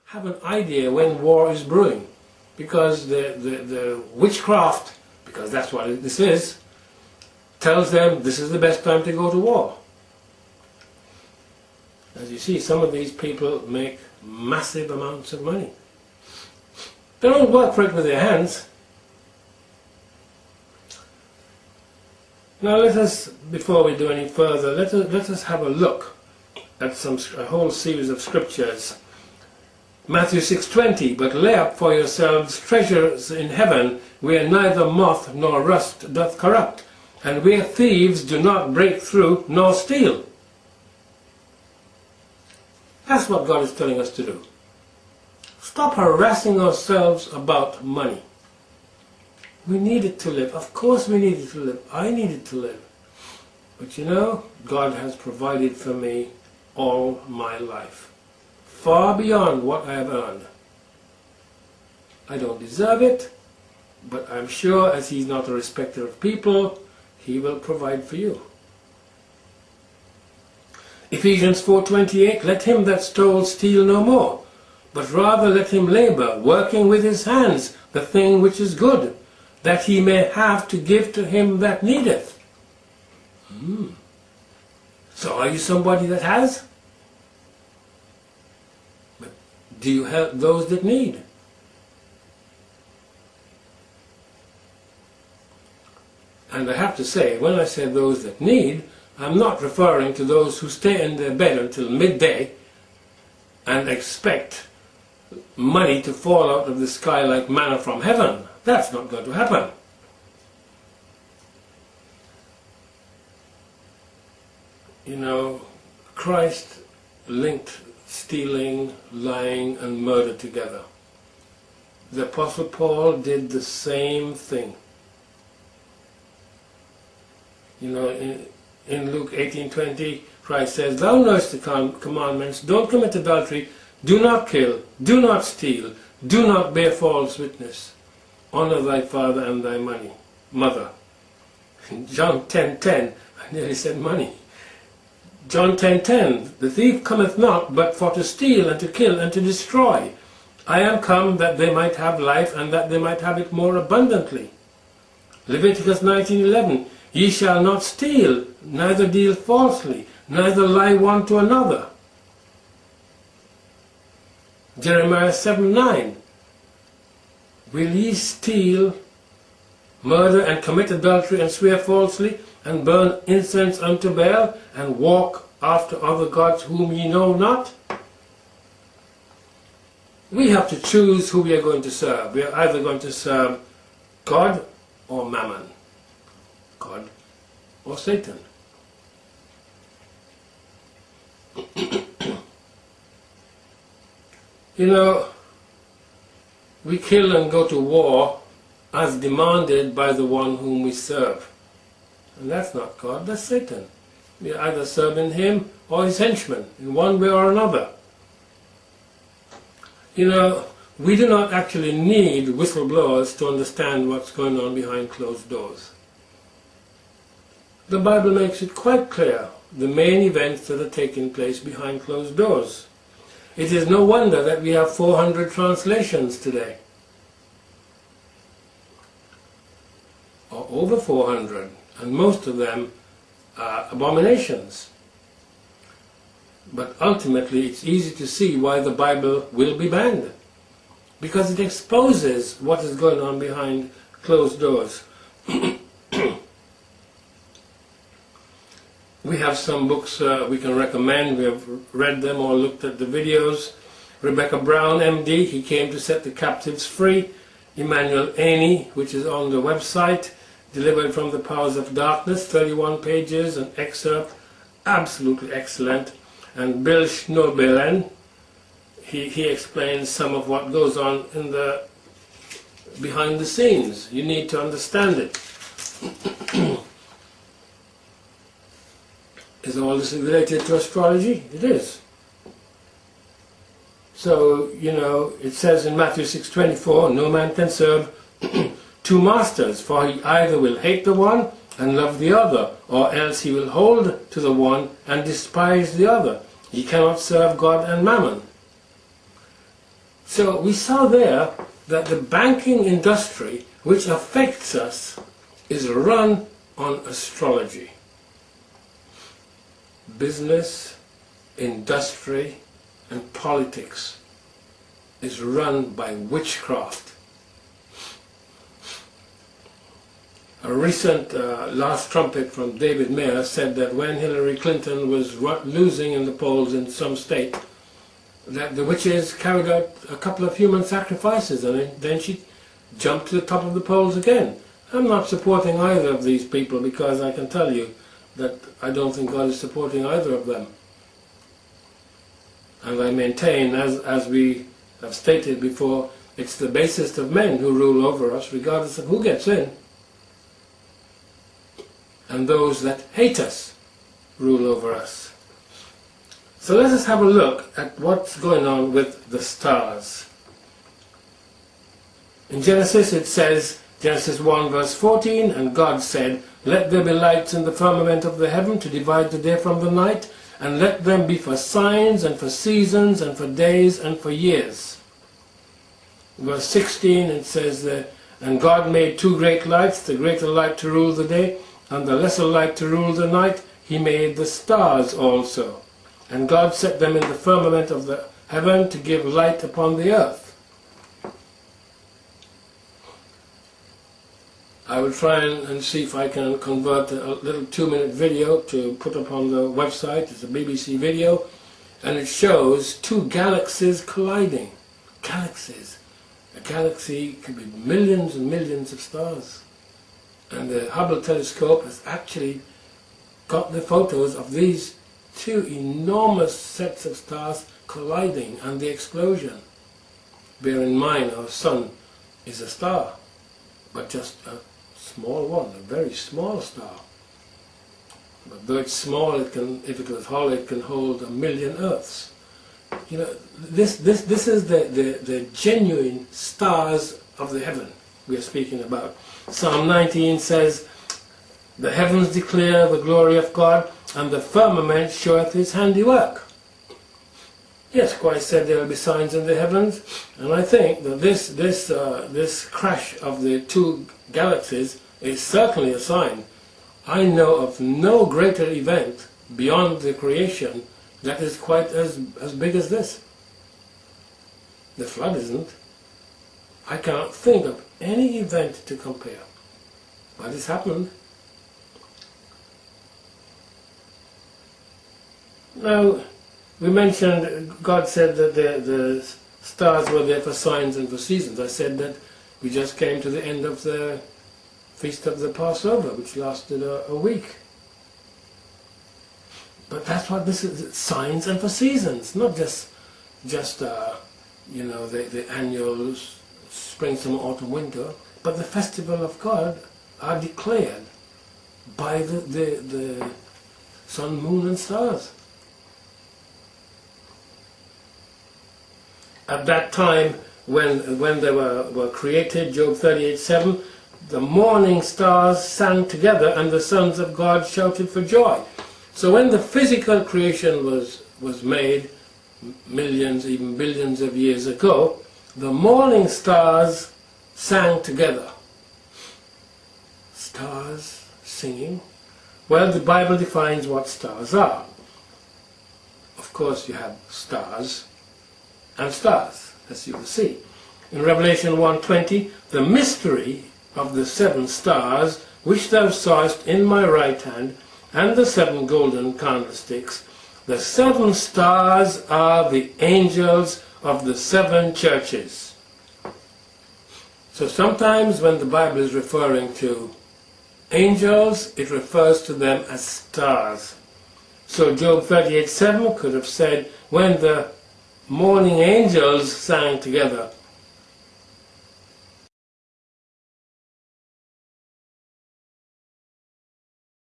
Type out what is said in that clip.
have an idea when war is brewing, because the witchcraft, because that's what this is, tells them this is the best time to go to war. As you see, some of these people make massive amounts of money. They don't work for it with their hands. Now let us, before we do any further, let us have a look at a whole series of scriptures. Matthew 6:20, "But lay up for yourselves treasures in heaven, where neither moth nor rust doth corrupt, and where thieves do not break through nor steal." That's what God is telling us to do. Stop harassing ourselves about money. We need it to live. Of course we need it to live. I need it to live. But you know, God has provided for me all my life, far beyond what I have earned. I don't deserve it, but I'm sure as He's not a respecter of people, He will provide for you. Ephesians 4:28, "Let him that stole steal no more, but rather let him labor, working with his hands the thing which is good, that he may have to give to him that needeth." So are you somebody that has? But do you help those that need? And I have to say, when I say those that need, I'm not referring to those who stay in their bed until midday and expect money to fall out of the sky like manna from heaven. That's not going to happen. You know, Christ linked stealing, lying, and murder together. The Apostle Paul did the same thing. You know, in Luke 18:20, Christ says, "Thou knowest the commandments, don't commit adultery, do not kill, do not steal, do not bear false witness, honor thy father and thy mother." In John 10:10, I nearly said money. John 10:10, "The thief cometh not, but for to steal, and to kill, and to destroy. I am come that they might have life, and that they might have it more abundantly." Leviticus 19:11, "Ye shall not steal, neither deal falsely, neither lie one to another." Jeremiah 7:9, "Will ye steal, murder, and commit adultery, and swear falsely, and burn incense unto Baal, and walk after other gods whom ye know not?" We have to choose who we are going to serve. We are either going to serve God or Mammon, God or Satan. You know, we kill and go to war as demanded by the one whom we serve. And that's not God, that's Satan. We are either serving him or his henchmen, in one way or another. You know, we do not actually need whistleblowers to understand what's going on behind closed doors. The Bible makes it quite clear, the main events that are taking place behind closed doors. It is no wonder that we have 400 translations today, or over 400, and most of them are abominations. But ultimately it's easy to see why the Bible will be banned, because it exposes what is going on behind closed doors. We have some books we can recommend. We have read them or looked at the videos. Rebecca Brown, MD, He Came to Set the Captives Free. Emmanuel Aney, which is on the website, Delivered from the Powers of Darkness, 31 pages, an excerpt, absolutely excellent. And Bill Schnobelen, he explains some of what goes on in the behind the scenes. You need to understand it. Is all this related to astrology? It is. So, you know, it says in Matthew 6:24, "No man can serve two masters, for he either will hate the one and love the other, or else he will hold to the one and despise the other. He cannot serve God and Mammon." So we saw there that the banking industry, which affects us, is run on astrology. Business, industry, and politics is run by witchcraft. A recent last trumpet from David Mayer said that when Hillary Clinton was losing in the polls in some state, that the witches carried out a couple of human sacrifices and then she jumped to the top of the polls again. I'm not supporting either of these people, because I can tell you that I don't think God is supporting either of them. And I maintain, as we have stated before, it's the basest of men who rule over us, regardless of who gets in. And those that hate us rule over us. So let us have a look at what's going on with the stars. In Genesis it says, Genesis 1 verse 14, and God said, let there be lights in the firmament of the heaven to divide the day from the night, and let them be for signs and for seasons and for days and for years. Verse 16 it says that, and God made two great lights, the greater light to rule the day, and the lesser light to rule the night. He made the stars also. And God set them in the firmament of the heaven to give light upon the earth. I will try and see if I can convert a little 2-minute video to put up on the website. It's a BBC video, and it shows two galaxies colliding. Galaxies. A galaxy could be millions and millions of stars. And the Hubble telescope has actually got the photos of these two enormous sets of stars colliding and the explosion. Bear in mind, our sun is a star, but just a small one, a very small star. But though it's small, it can, if it was hollow, it can hold 1,000,000 Earths. You know, this is the genuine stars of the heaven we are speaking about. Psalm 19 says, the heavens declare the glory of God, and the firmament showeth his handiwork. Yes, Christ said there will be signs in the heavens, and I think that this crash of the two galaxies is certainly a sign. I know of no greater event beyond the creation that is quite as big as this. The flood isn't. I cannot think of any event to compare. But it's happened. Now, we mentioned God said that the stars were there for signs and for seasons. I said that we just came to the end of the Feast of the Passover, which lasted a week. But that's what this is, signs and for seasons, not just you know, the annual spring, summer, autumn, winter, but the festival of God are declared by the sun, moon and stars. At that time, when they were created, Job 38:7, the morning stars sang together and the sons of God shouted for joy. So when the physical creation was made, millions, even billions of years ago, the morning stars sang together. Stars singing? Well, the Bible defines what stars are. Of course, you have stars and stars, as you will see. In Revelation 1:20, the mystery of the 7 stars, which thou sawest in my right hand, and the 7 golden candlesticks. The 7 stars are the angels of the 7 churches. So sometimes when the Bible is referring to angels, it refers to them as stars. So Job 38:7 could have said, when the morning angels sang together,